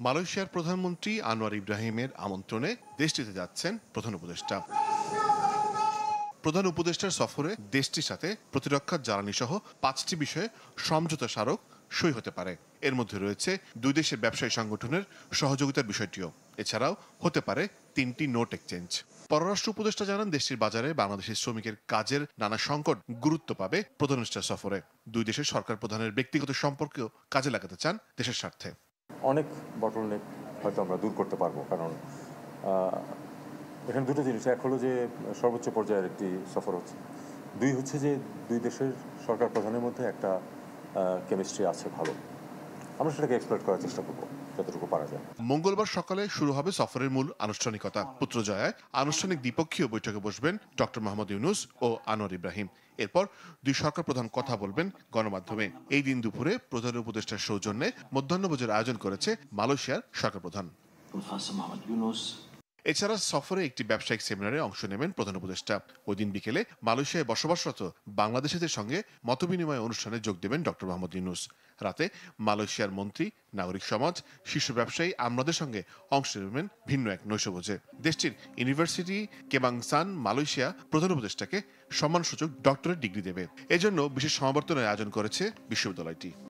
মালয়েশিয়ার প্রধানমন্ত্রী আনোয়ার ইব্রাহিমের আমন্ত্রণে দেশটিতে যাচ্ছেন প্রধান উপদেষ্টা। প্রধান উপদেষ্টার সফরে দেশটির সাথে প্রতিরক্ষা জ্বালানি সহ 5টি বিষয়ে সমঝোতা স্মারক সই হতে পারে। এর মধ্যে রয়েছে দুই দেশের ব্যবসায়ী সংগঠনের সহযোগিতার বিষয়টিও। এছাড়াও হতে পারে 3টি নোট এক্সচেঞ্জ। পররাষ্ট্র উপদেষ্টা জানান, দেশটির বাজারে বাংলাদেশের শ্রমিকের কাজের নানা সংকট গুরুত্ব পাবে প্রধান উপদেষ্টার সফরে। দুই দেশের সরকার প্রধানের ব্যক্তিগত সম্পর্কেও কাজে লাগাতে চান দেশের স্বার্থে। অনেক বটলনেক হয়তো আমরা দূর করতে পারবো, কারণ এখানে দুটো জিনিস। এক হলো যে সর্বোচ্চ পর্যায়ের একটি সফর হচ্ছে, দুই হচ্ছে যে দুই দেশের সরকার প্রধানের মধ্যে একটা কেমিস্ট্রি আছে ভালো। আমরা সেটাকে এক্সপ্লয়েট করার চেষ্টা করবো যতটুকু পারা যায়। মঙ্গলবার সকালে শুরু হবে সফরের মূল আনুষ্ঠানিকতা। পুত্রজয়ায় আনুষ্ঠানিক দ্বিপক্ষীয় বৈঠকে বসবেন ডক্টর মোহাম্মদ ইউনূস ও আনোয়ার ইব্রাহিম। এরপর দুই সরকার প্রধান কথা বলবেন গণমাধ্যমে। এই দিন দুপুরে প্রধান উপদেষ্টার সৌজন্যে মধ্যাহ্নভোজের আয়োজন করেছে মালয়েশিয়ার সরকার প্রধান। এছাড়া সফরে একটি ব্যবসায়িক সেমিনারে অংশ নেবেন প্রধান উপদেষ্টা। ওই দিন বিকেলে মালয়েশিয়ায় বসবাসরত বাংলাদেশিদের সঙ্গে মতবিনিময় অনুষ্ঠানে যোগ দেবেন ডক্টর মোহাম্মদ ইউনূস। রাতে মালয়েশিয়ার মন্ত্রী, নাগরিক সমাজ, শীর্ষ ব্যবসায়ী আমলাদের সঙ্গে অংশ নেবেন ভিন্ন এক নৈশভোজে। দেশটির ইউনিভার্সিটি কেবাংসান মালয়েশিয়া প্রধান উপদেষ্টাকে সম্মানসূচক ডক্টরেট ডিগ্রি দেবে। এজন্য বিশেষ সমাবর্তনের আয়োজন করেছে বিশ্ববিদ্যালয়টি।